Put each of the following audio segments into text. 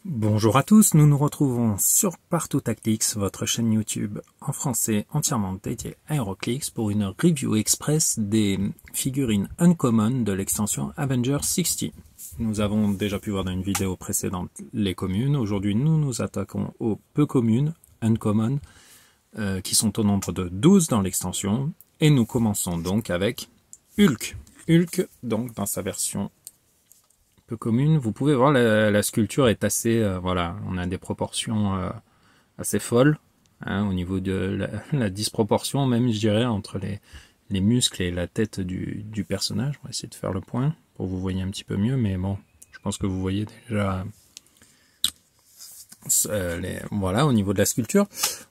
Bonjour à tous, nous nous retrouvons sur Partout Tactics, votre chaîne YouTube en français entièrement dédiée à HeroClix pour une review express des figurines Uncommon de l'extension Avengers 60. Nous avons déjà pu voir dans une vidéo précédente les communes. Aujourd'hui, nous nous attaquons aux peu communes, Uncommon, qui sont au nombre de 12 dans l'extension. Et nous commençons donc avec Hulk. Hulk, donc dans sa version peu commune, vous pouvez voir la sculpture est assez, voilà, on a des proportions assez folles, hein, au niveau de la disproportion même, je dirais, entre les muscles et la tête du personnage. On va essayer de faire le point pour que vous voyez un petit peu mieux, mais bon, je pense que vous voyez déjà, voilà, au niveau de la sculpture.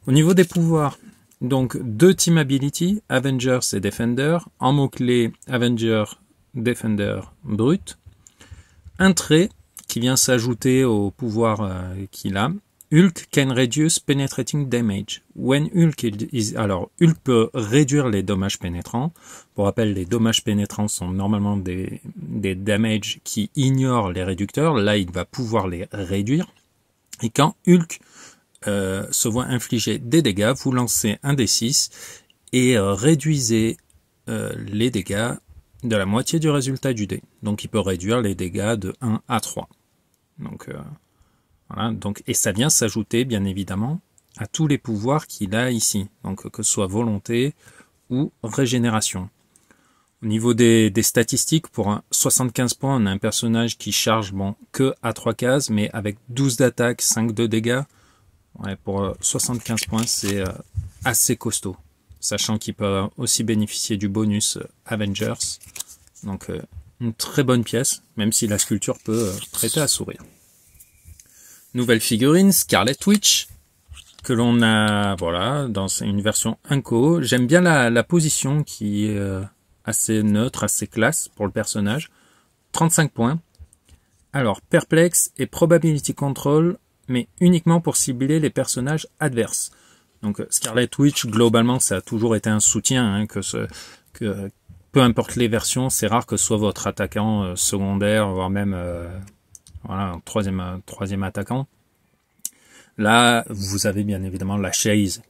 Au niveau des pouvoirs, donc 2 team ability, Avengers et Defender, en mots-clés Avenger, Defender, Brut. Un trait qui vient s'ajouter au pouvoir qu'il a. Hulk can reduce penetrating damage. When Hulk alors, Hulk peut réduire les dommages pénétrants. Pour rappel, les dommages pénétrants sont normalement des damages qui ignorent les réducteurs. Là, il va pouvoir les réduire. Et quand Hulk se voit infliger des dégâts, vous lancez un D6 et réduisez les dégâts de la moitié du résultat du dé. Donc il peut réduire les dégâts de 1 à 3. Donc voilà, donc, et ça vient s'ajouter bien évidemment à tous les pouvoirs qu'il a ici. Donc que ce soit volonté ou régénération. Au niveau des statistiques, pour 75 points, on a un personnage qui charge que à 3 cases, mais avec 12 d'attaque, 5 de dégâts. Ouais, pour 75 points, c'est assez costaud. Sachant qu'il peut aussi bénéficier du bonus Avengers. Donc une très bonne pièce, même si la sculpture peut prêter à sourire. Nouvelle figurine, Scarlet Witch, que l'on a voilà dans une version Inco. J'aime bien la position qui est assez neutre, assez classe pour le personnage. 35 points. Alors, Perplex et Probability Control, mais uniquement pour cibler les personnages adverses. Donc Scarlet Witch, globalement, ça a toujours été un soutien, hein, que peu importe les versions, c'est rare que ce soit votre attaquant secondaire, voire même voilà, troisième attaquant. Là, vous avez bien évidemment la Chase,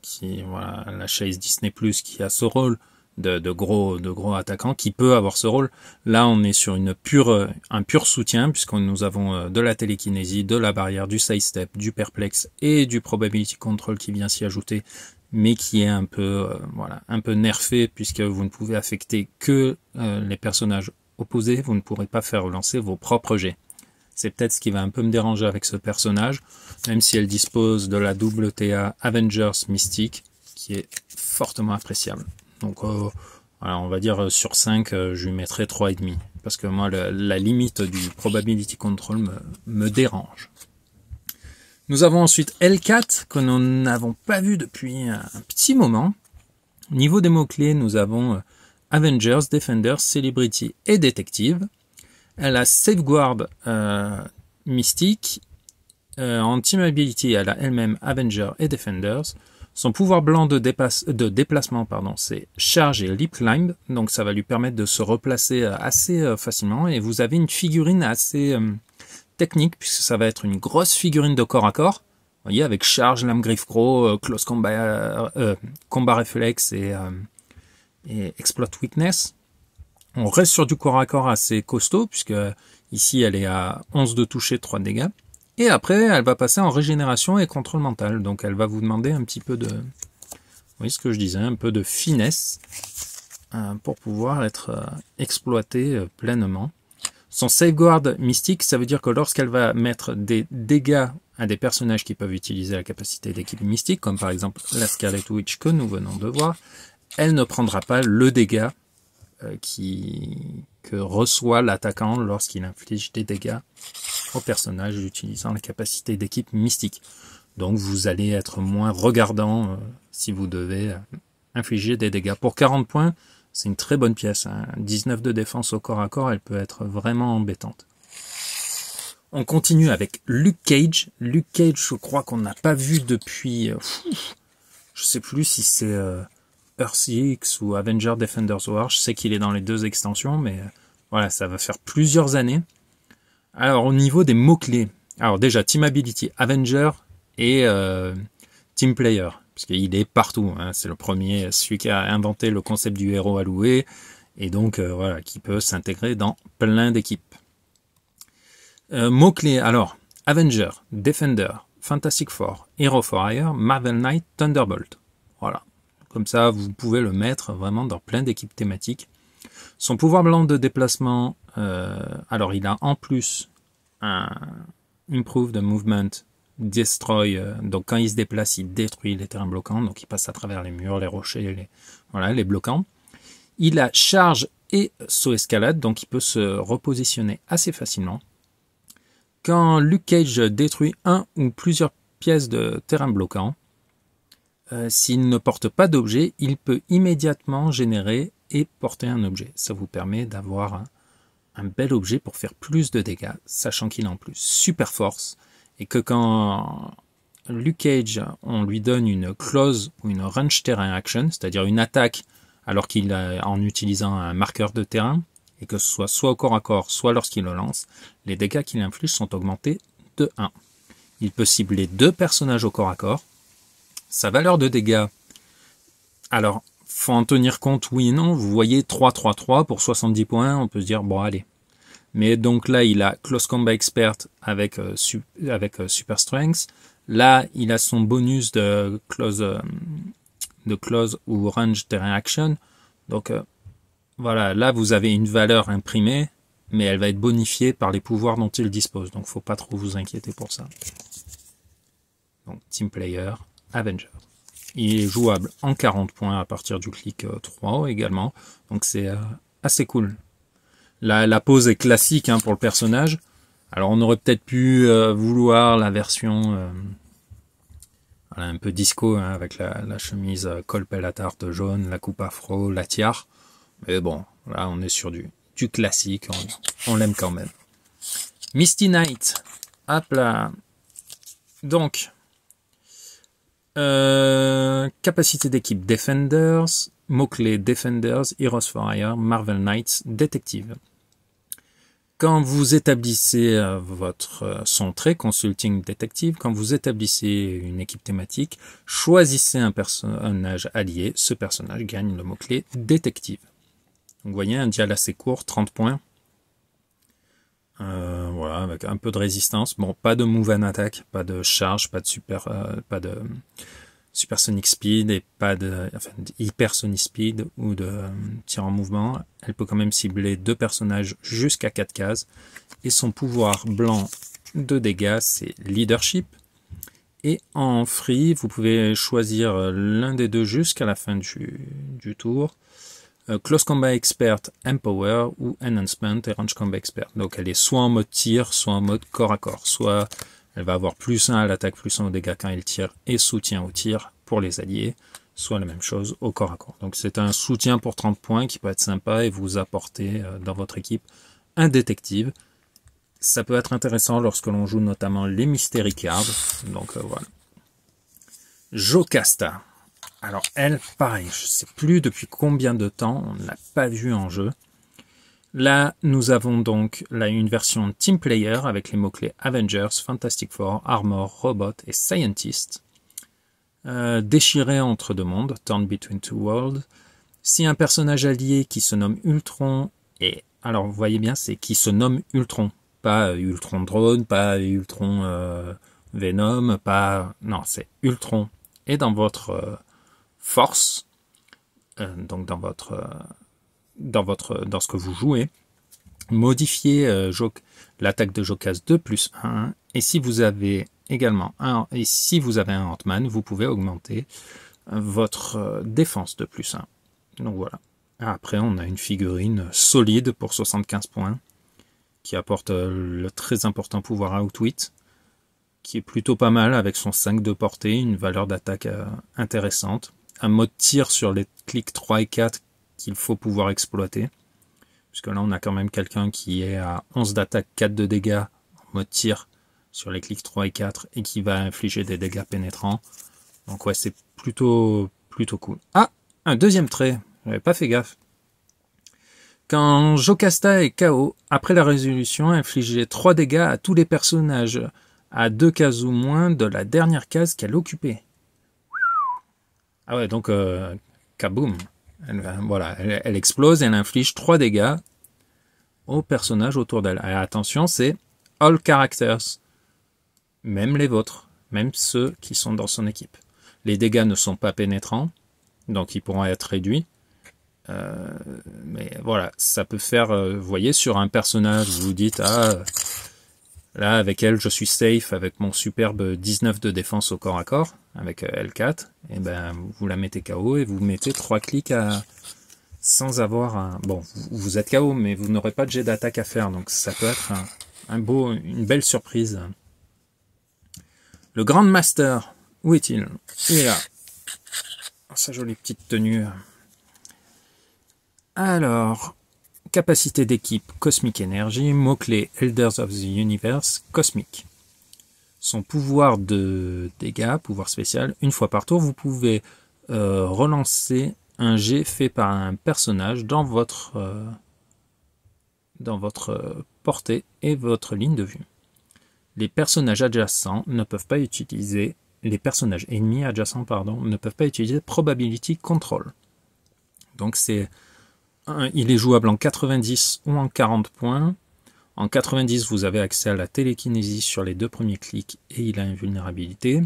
voilà, la Chase Disney+, qui a ce rôle de gros attaquant, qui peut avoir ce rôle. Là, on est sur un pur soutien, puisque nous avons de la télékinésie, de la barrière, du sidestep, du perplexe et du probability control qui vient s'y ajouter, mais qui est un peu nerfé, puisque vous ne pouvez affecter que les personnages opposés, vous ne pourrez pas faire relancer vos propres jets. C'est peut-être ce qui va un peu me déranger avec ce personnage, même si elle dispose de la double TA Avengers Mystique, qui est fortement appréciable. Donc voilà, on va dire sur 5, je lui mettrai 3,5, parce que moi la limite du probability control me dérange. Nous avons ensuite L4, que nous n'avons pas vu depuis un petit moment. Au niveau des mots-clés, nous avons Avengers, Defender, Celebrity et Detective. Elle a Safeguard Mystique. En Team Ability, elle a elle-même Avenger et Defenders. Son pouvoir blanc de déplacement, c'est Charge et Leap Climb. Donc ça va lui permettre de se replacer assez facilement. Et vous avez une figurine assez technique, puisque ça va être une grosse figurine de corps à corps. Vous voyez, avec Charge, Lame Griffe Gros, Close Combat, Combat Réflexe et Exploit Weakness. On reste sur du corps à corps assez costaud, puisque ici elle est à 11 de toucher, 3 de dégâts. Et après, elle va passer en régénération et contrôle mental. Donc elle va vous demander un petit peu de... Vous voyez ce que je disais, un peu de finesse pour pouvoir être exploitée pleinement. Son Safeguard Mystique, ça veut dire que lorsqu'elle va mettre des dégâts à des personnages qui peuvent utiliser la capacité d'équipe mystique, comme par exemple la Scarlet Witch que nous venons de voir, elle ne prendra pas le dégât que reçoit l'attaquant lorsqu'il inflige des dégâts au personnage utilisant la capacité d'équipe mystique. Donc vous allez être moins regardant si vous devez infliger des dégâts. Pour 40 points, c'est une très bonne pièce. 19 de défense au corps à corps, elle peut être vraiment embêtante. On continue avec Luke Cage. Luke Cage, je crois qu'on n'a pas vu depuis... je sais plus si c'est Earth X ou Avenger Defenders War. Je sais qu'il est dans les 2 extensions, mais voilà, ça va faire plusieurs années. Alors, au niveau des mots-clés, Alors déjà, Team Ability, Avenger et Team Player, parce qu'il est partout. Hein. C'est le premier, celui qui a inventé le concept du héros alloué, et donc voilà, qui peut s'intégrer dans plein d'équipes. Mots-clés, alors, Avenger, Defender, Fantastic Four, Hero for Hire, Marvel Knight, Thunderbolt. Voilà. Comme ça, vous pouvez le mettre vraiment dans plein d'équipes thématiques. Son pouvoir blanc de déplacement, alors il a en plus un Improve the Movement, Destroy, donc quand il se déplace, il détruit les terrains bloquants, donc il passe à travers les murs, les rochers, les bloquants. Il a charge et saut escalade, donc il peut se repositionner assez facilement. Quand Luke Cage détruit un ou plusieurs pièces de terrain bloquant, s'il ne porte pas d'objet, il peut immédiatement générer et porter un objet. Ça vous permet d'avoir un bel objet pour faire plus de dégâts, sachant qu'il a en plus super force, et que quand Luke Cage, on lui donne une close ou une range terrain action, c'est-à-dire une attaque alors qu'il a en utilisant un marqueur de terrain, et que ce soit au corps à corps, soit lorsqu'il le lance, les dégâts qu'il inflige sont augmentés de 1. Il peut cibler 2 personnages au corps à corps. Sa valeur de dégâts, alors, faut en tenir compte, oui et non. Vous voyez 3-3-3 pour 70 points, on peut se dire, bon, allez. Mais donc là, il a Close Combat Expert avec Super Strength. Là, il a son bonus de close ou Range Terrain Action. Donc, voilà, là, vous avez une valeur imprimée, mais elle va être bonifiée par les pouvoirs dont il dispose. Donc, faut pas trop vous inquiéter pour ça. Donc, Team Player, Avenger. Il est jouable en 40 points à partir du clic 3 également. Donc c'est assez cool. La pose est classique pour le personnage. Alors on aurait peut-être pu vouloir la version un peu disco avec la chemise col pelle à tarte jaune, la coupe afro, la tiare. Mais bon, là on est sur du classique. On l'aime quand même. Misty Knight. Hop là. Donc... capacité d'équipe Defenders, mots-clés Defenders, Heroes for Hire, Marvel Knights, Détective. Quand vous établissez son trait Consulting Detective, quand vous établissez une équipe thématique, choisissez un personnage allié. Ce personnage gagne le mot-clé Détective. Donc vous voyez, un dial assez court, 30 points. Voilà, avec un peu de résistance. Bon, pas de move and attack, pas de charge, pas de supersonic speed et pas de hypersonic speed ou de tir en mouvement. Elle peut quand même cibler 2 personnages jusqu'à 4 cases. Et son pouvoir blanc de dégâts, c'est Leadership. Et en free, vous pouvez choisir l'un des deux jusqu'à la fin du tour. Close Combat Expert, Empower ou Enhancement et Range Combat Expert. Donc elle est soit en mode tir, soit en mode corps à corps. Soit elle va avoir +1 à l'attaque, +1 au dégâts quand elle tire et soutien au tir pour les alliés. Soit la même chose au corps à corps. Donc c'est un soutien pour 30 points qui peut être sympa et vous apporter dans votre équipe un détective. Ça peut être intéressant lorsque l'on joue notamment les Mystery Cards. Donc voilà. Jocasta. Alors elle, pareil, je ne sais plus depuis combien de temps on ne l'a pas vue en jeu. Là, nous avons donc une version Team Player avec les mots-clés Avengers, Fantastic Four, Armor, Robot et Scientist. Déchiré entre deux mondes, Torn Between Two Worlds. Si un personnage allié qui se nomme Ultron, et alors vous voyez bien, c'est qui se nomme Ultron, pas Ultron Drone, pas Ultron Venom, pas... Non, c'est Ultron. Et dans votre... force, donc dans ce que vous jouez, modifiez l'attaque de Jocasta de +1, et si vous avez également un Ant-Man, vous pouvez augmenter votre défense de +1. Donc voilà. Après, on a une figurine solide pour 75 points, qui apporte le très important pouvoir Outwit, qui est plutôt pas mal avec son 5 de portée, une valeur d'attaque intéressante. Un mode tir sur les clics 3 et 4 qu'il faut pouvoir exploiter. Puisque là, on a quand même quelqu'un qui est à 11 d'attaque, 4 de dégâts en mode tir sur les clics 3 et 4 et qui va infliger des dégâts pénétrants. Donc ouais, c'est plutôt cool. Ah, un deuxième trait. J'avais pas fait gaffe. Quand Jocasta est KO, après la résolution, infligez 3 dégâts à tous les personnages à 2 cases ou moins de la dernière case qu'elle occupait. Ah ouais, donc kaboom. Elle explose, elle inflige 3 dégâts au personnage autour d'elle. Et attention, c'est all characters. Même les vôtres, même ceux qui sont dans son équipe. Les dégâts ne sont pas pénétrants, donc ils pourront être réduits. Mais voilà, ça peut faire, vous voyez, sur un personnage, vous vous dites, ah, là, avec elle, je suis safe avec mon superbe 19 de défense au corps à corps, avec L4, et ben, vous la mettez KO et vous mettez 3 clics sans avoir un... Bon, vous êtes KO, mais vous n'aurez pas de jet d'attaque à faire, donc ça peut être une belle surprise. Le Grand Master, où est-il? Il est là. Sa jolie petite tenue. Alors, capacité d'équipe Cosmic Energy, mot-clé Elders of the Universe, Cosmic. Son pouvoir de dégâts, pouvoir spécial, une fois par tour, vous pouvez relancer un jet fait par un personnage dans votre portée et votre ligne de vue. Les personnages adjacents ne peuvent pas utiliser, les personnages ennemis adjacents, pardon, ne peuvent pas utiliser Probability Control. Donc il est jouable en 90 ou en 40 points. En 90, vous avez accès à la télékinésie sur les 2 premiers clics et il a une vulnérabilité.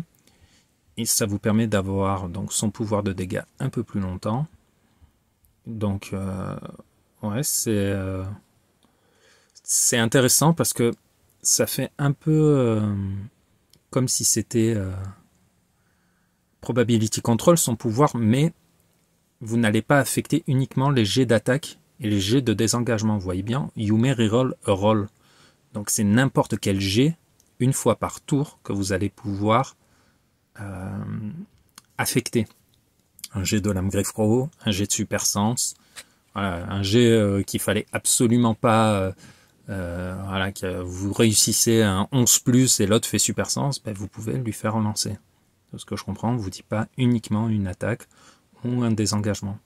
Et ça vous permet d'avoir donc son pouvoir de dégâts un peu plus longtemps. Donc, ouais, c'est intéressant parce que ça fait un peu comme si c'était Probability Control, son pouvoir, mais vous n'allez pas affecter uniquement les jets d'attaque et les jets de désengagement. Vous voyez bien, you may reroll a roll. Donc c'est n'importe quel jet, une fois par tour, que vous allez pouvoir affecter. Un jet de lame Griffro, un jet de super sens, voilà, un jet qu'il fallait absolument pas... voilà, que vous réussissez un 11+, et l'autre fait super sens, ben vous pouvez lui faire relancer. De ce que je comprends, on ne vous dit pas uniquement une attaque ou un désengagement.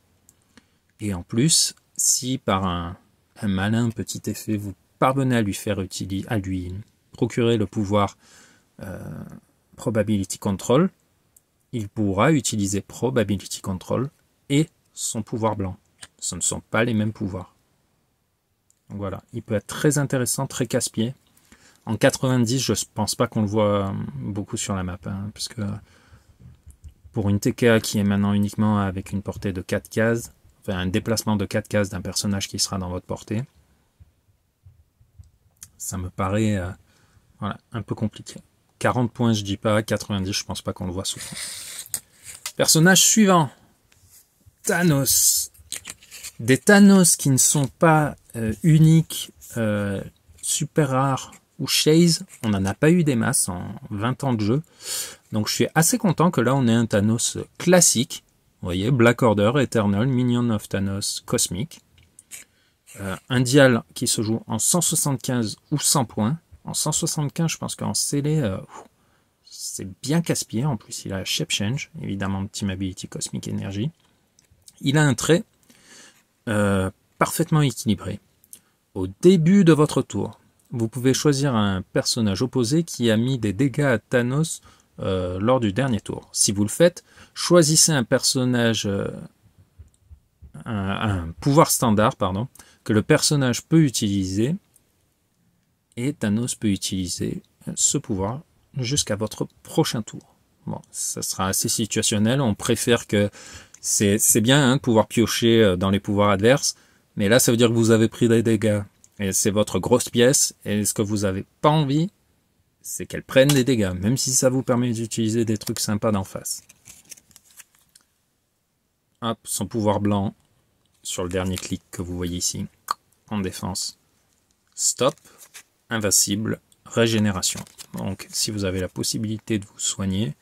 Et en plus, si par un malin petit effet, vous parvenez à lui faire à lui procurer le pouvoir Probability Control, il pourra utiliser Probability Control et son pouvoir blanc. Ce ne sont pas les mêmes pouvoirs. Donc voilà, il peut être très intéressant, très casse-pied. En 90, je ne pense pas qu'on le voit beaucoup sur la map, hein, parce que pour une TK qui est maintenant uniquement avec une portée de 4 cases, enfin un déplacement de 4 cases d'un personnage qui sera dans votre portée, ça me paraît voilà, un peu compliqué. 40 points, je dis pas, 90, je pense pas qu'on le voit souvent. Personnage suivant, Thanos. Des Thanos qui ne sont pas uniques, super rares ou chase, on n'en a pas eu des masses en 20 ans de jeu. Donc je suis assez content que là on ait un Thanos classique. Vous voyez, Black Order, Eternal, Minion of Thanos, Cosmic. Un dial qui se joue en 175 ou 100 points. En 175, je pense qu'en scellé, c'est bien casse-pied. En plus, il a Shape Change, évidemment, Team Ability Cosmic Energy. Il a un trait parfaitement équilibré. Au début de votre tour, vous pouvez choisir un personnage opposé qui a mis des dégâts à Thanos lors du dernier tour. Si vous le faites, choisissez un personnage, un pouvoir standard, pardon, que le personnage peut utiliser, et Thanos peut utiliser ce pouvoir jusqu'à votre prochain tour. Bon, ça sera assez situationnel, on préfère que... C'est bien hein, de pouvoir piocher dans les pouvoirs adverses, mais là ça veut dire que vous avez pris des dégâts, et c'est votre grosse pièce, et ce que vous n'avez pas envie, c'est qu'elle prenne des dégâts, même si ça vous permet d'utiliser des trucs sympas d'en face. Hop, son pouvoir blanc, sur le dernier clic que vous voyez ici, en défense. Stop, invincible, régénération. Donc si vous avez la possibilité de vous soigner,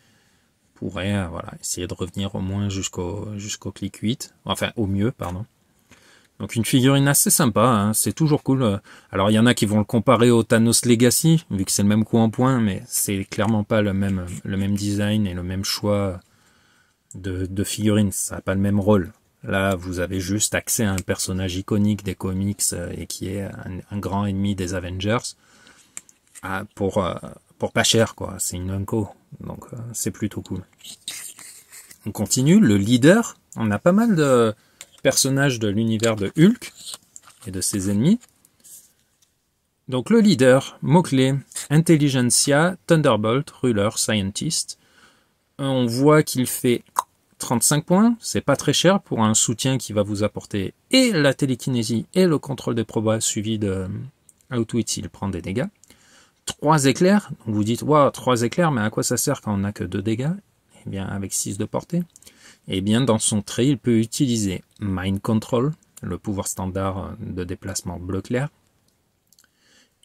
vous pourrez voilà, essayer de revenir au moins jusqu'au clic 8, enfin au mieux, pardon. Donc une figurine assez sympa, hein, c'est toujours cool. Alors il y en a qui vont le comparer au Thanos Legacy, vu que c'est le même coup en point, mais c'est clairement pas le même design et le même choix de figurine, ça n'a pas le même rôle. Là, vous avez juste accès à un personnage iconique des comics et qui est un grand ennemi des Avengers pour pour pas cher, quoi. C'est une Unco, donc c'est plutôt cool. On continue, le leader. On a pas mal de personnages de l'univers de Hulk et de ses ennemis. Donc le leader, mot-clé, Intelligentsia, Thunderbolt, Ruler, Scientist. On voit qu'il fait 35 points, c'est pas très cher pour un soutien qui va vous apporter et la télékinésie et le contrôle des probas suivi de Outwit s'il prend des dégâts. 3 éclairs, donc vous dites, waouh, 3 éclairs, mais à quoi ça sert quand on n'a que 2 dégâts? Eh bien, avec 6 de portée. Eh bien, dans son trait, il peut utiliser Mind Control, le pouvoir standard de déplacement bleu clair.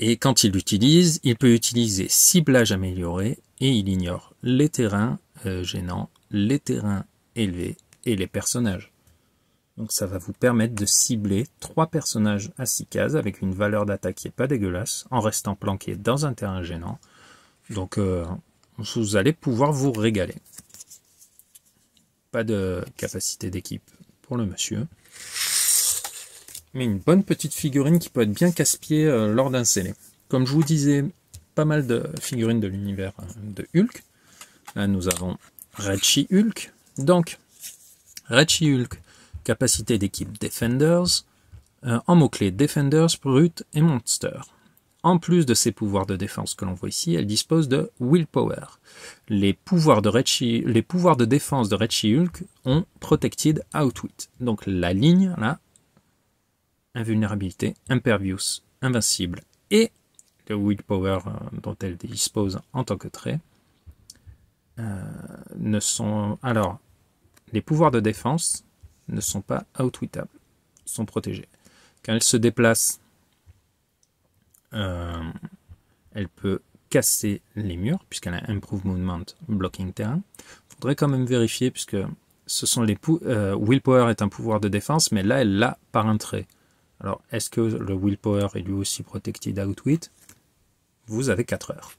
Et quand il l'utilise, il peut utiliser ciblage amélioré et il ignore les terrains gênants, les terrains élevés et les personnages. Donc ça va vous permettre de cibler 3 personnages à 6 cases avec une valeur d'attaque qui n'est pas dégueulasse en restant planqué dans un terrain gênant. Donc vous allez pouvoir vous régaler. Pas de capacité d'équipe pour le monsieur. Mais une bonne petite figurine qui peut être bien casse-pied lors d'un scellé. Comme je vous disais, pas mal de figurines de l'univers de Hulk. Là, nous avons Red She-Hulk. Donc, Red She-Hulk, capacité d'équipe Defenders. En mots-clés Defenders, Brute et Monster. En plus de ses pouvoirs de défense que l'on voit ici, elle dispose de Willpower. Les pouvoirs de défense de Red She-Hulk ont Protected Outwit. Donc la ligne, là, invulnérabilité, impervious, invincible, et le willpower dont elle dispose en tant que trait, ne sont... Alors, les pouvoirs de défense ne sont pas outwitables, ils sont protégés. Quand elle se déplace, elle peut casser les murs, puisqu'elle a Improve Movement, Blocking Terrain. Il faudrait quand même vérifier, puisque ce sont les willpower est un pouvoir de défense, mais là, elle l'a par un trait. Alors, est-ce que le Willpower est lui aussi Protected Outwit? Vous avez 4 heures.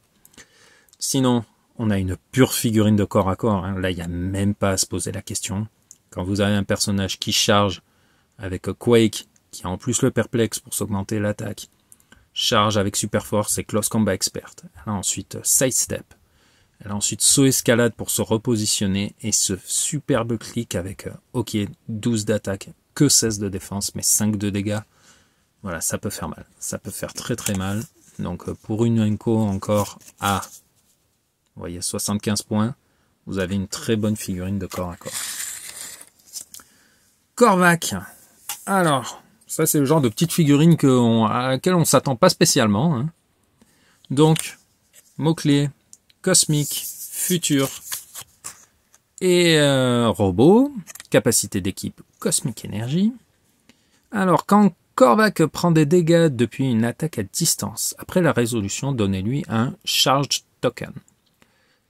Sinon, on a une pure figurine de corps à corps. Hein. Là, il n'y a même pas à se poser la question. Quand vous avez un personnage qui charge avec Quake, qui a en plus le perplexe pour s'augmenter l'attaque, charge avec Super Force et Close Combat Expert. Elle a ensuite Sidestep. Elle a ensuite saut escalade pour se repositionner et ce superbe clic avec OK, 12 d'attaque, que 16 de défense, mais 5 de dégâts. Voilà, ça peut faire mal. Ça peut faire très très mal. Donc pour une Unco encore à, vous voyez, 75 points, vous avez une très bonne figurine de corps à corps. Korvac. Alors, ça c'est le genre de petite figurine à laquelle on ne s'attend pas spécialement. Hein. Donc, mots-clés, cosmique, futur et robot, capacité d'équipe Cosmic Energy. Alors, quand Korvac prend des dégâts depuis une attaque à distance, après la résolution, donnez-lui un Charge Token.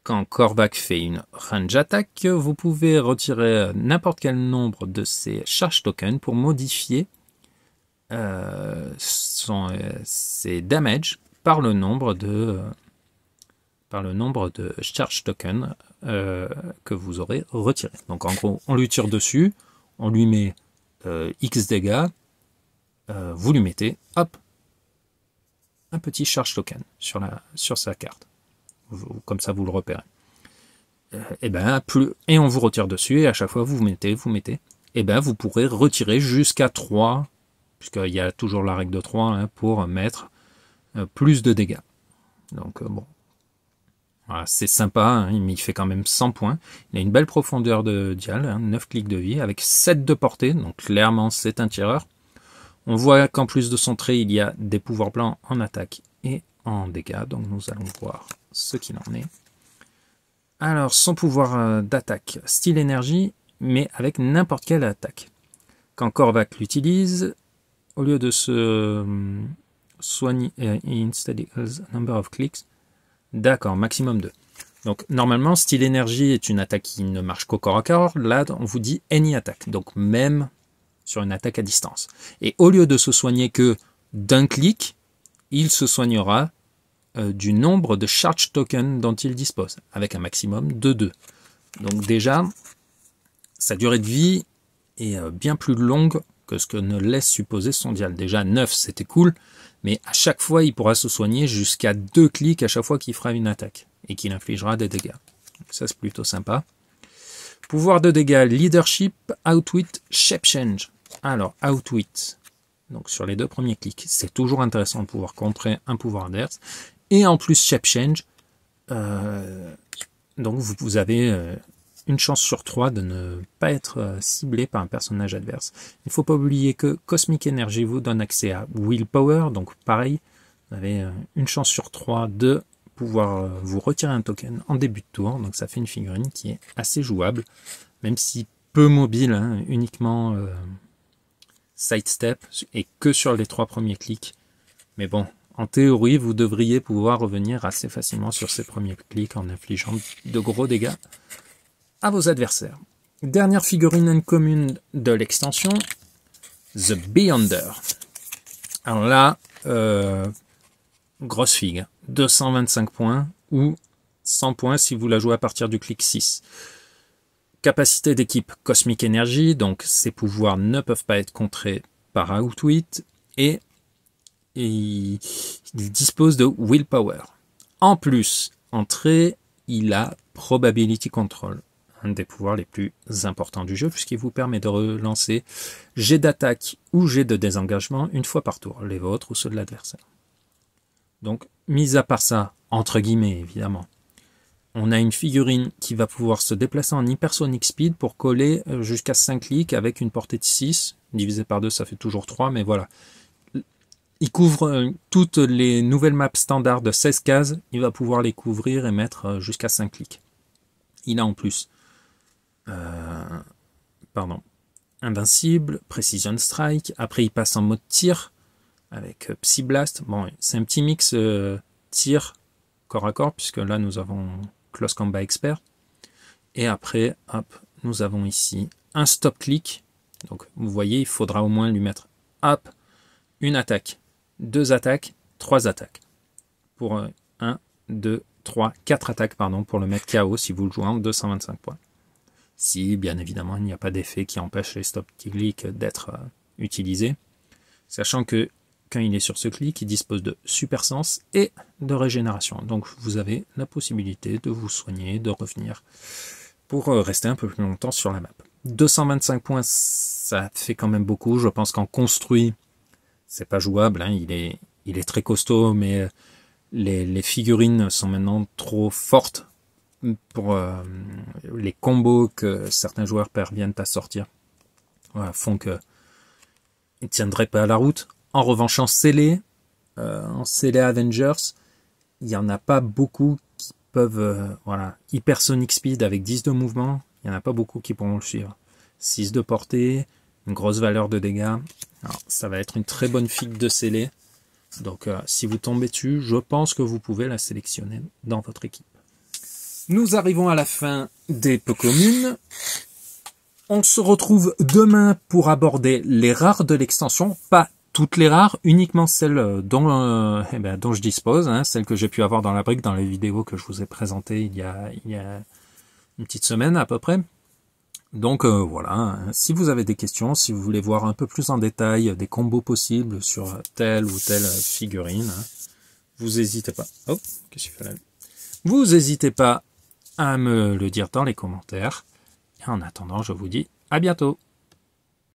Quand Korvac fait une range attack, vous pouvez retirer n'importe quel nombre de ces Charge Tokens pour modifier ses damage par le nombre de Charge Tokens que vous aurez retiré. Donc en gros, on lui tire dessus, on lui met X dégâts, vous lui mettez, hop, un petit Charge Token sur sa carte. Comme ça, vous le repérez. Et on vous retire dessus, et à chaque fois, vous mettez, et vous pourrez retirer jusqu'à 3, puisqu'il y a toujours la règle de 3, hein, pour mettre plus de dégâts. Donc, bon. Voilà, c'est sympa, hein, mais il fait quand même 100 points. Il a une belle profondeur de dial, hein, 9 clics de vie, avec 7 de portée, donc clairement, c'est un tireur. On voit qu'en plus de son trait, il y a des pouvoirs blancs en attaque et en dégâts, donc nous allons voir ce qu'il en est. Alors, son pouvoir d'attaque, style énergie, mais avec n'importe quelle attaque. Quand Korvac l'utilise, au lieu de se soigner, instead equals number of clicks, d'accord, maximum 2. Donc, normalement, style énergie est une attaque qui ne marche qu'au corps à corps. Là, on vous dit any attack, donc même sur une attaque à distance. Et au lieu de se soigner que d'un clic, il se soignera du nombre de charge tokens dont il dispose, avec un maximum de 2. Donc déjà, sa durée de vie est bien plus longue que ce que ne laisse supposer son dial. Déjà 9, c'était cool. mais à chaque fois, il pourra se soigner jusqu'à 2 clics à chaque fois qu'il fera une attaque et qu'il infligera des dégâts. Donc ça, c'est plutôt sympa. Pouvoir de dégâts, Leadership, Outwit, Shape Change. Alors, Outwit, donc sur les 2 premiers clics, c'est toujours intéressant de pouvoir contrer un pouvoir adverse. Et en plus, Shape Change, donc vous avez une chance sur 3 de ne pas être ciblé par un personnage adverse. Il ne faut pas oublier que Cosmic Energy vous donne accès à Willpower, donc pareil, vous avez une chance sur 3 de pouvoir vous retirer un token en début de tour, donc ça fait une figurine qui est assez jouable, même si peu mobile, hein, uniquement sidestep et que sur les 3 premiers clics. Mais bon, en théorie, vous devriez pouvoir revenir assez facilement sur ces premiers clics en infligeant de gros dégâts à vos adversaires. Dernière figurine commune de l'extension, The Beyonder. Alors là, grosse figue, 225 points ou 100 points si vous la jouez à partir du clic 6. Capacité d'équipe Cosmic Energy, donc ses pouvoirs ne peuvent pas être contrés par Outwit et il dispose de Willpower. En plus, entrée, il a Probability Control, un des pouvoirs les plus importants du jeu puisqu'il vous permet de relancer jet d'attaque ou jet de désengagement une fois par tour, les vôtres ou ceux de l'adversaire. Donc, mis à part ça, entre guillemets évidemment, on a une figurine qui va pouvoir se déplacer en hypersonic speed pour coller jusqu'à 5 clics avec une portée de 6. Divisé par 2, ça fait toujours 3, mais voilà. Il couvre toutes les nouvelles maps standards de 16 cases. Il va pouvoir les couvrir et mettre jusqu'à 5 clics. Il a en plus Invincible, Precision Strike. Après, il passe en mode tir avec Psy Blast. Bon, c'est un petit mix tir corps à corps, puisque là, nous avons Close Combat Expert. Et après, hop, nous avons ici un stop click. Donc, vous voyez, il faudra au moins lui mettre, hop, une attaque, 2 attaques, 3 attaques. Pour 1, 2, 3, 4 attaques, pardon, pour le mettre KO si vous le jouez en 225 points. Si, bien évidemment, il n'y a pas d'effet qui empêche les stop click d'être utilisés. Sachant que quand il est sur ce clic, il dispose de super sens et de régénération. Donc vous avez la possibilité de vous soigner, de revenir pour rester un peu plus longtemps sur la map. 225 points, ça fait quand même beaucoup. Je pense qu'en construit, c'est pas jouable. Hein. Il est très costaud, mais les figurines sont maintenant trop fortes pour les combos que certains joueurs parviennent à sortir. Voilà, font que ils ne tiendraient pas à la route. En revanche, en scellé Avengers, il n'y en a pas beaucoup qui peuvent, hypersonic speed avec 10 de mouvement, il n'y en a pas beaucoup qui pourront le suivre. 6 de portée, une grosse valeur de dégâts. Alors, ça va être une très bonne figue de scellé. Donc, si vous tombez dessus, je pense que vous pouvez la sélectionner dans votre équipe. Nous arrivons à la fin des peu communes. On se retrouve demain pour aborder les rares de l'extension, pas toutes les rares, uniquement celles dont je dispose, hein, celles que j'ai pu avoir dans la brique dans les vidéos que je vous ai présentées il y a une petite semaine à peu près. Donc voilà, hein, si vous avez des questions, si vous voulez voir un peu plus en détail des combos possibles sur telle ou telle figurine, hein, vous n'hésitez pas. Oh, qu'est-ce que je fais là ? Vous n'hésitez pas à me le dire dans les commentaires. Et en attendant, je vous dis à bientôt.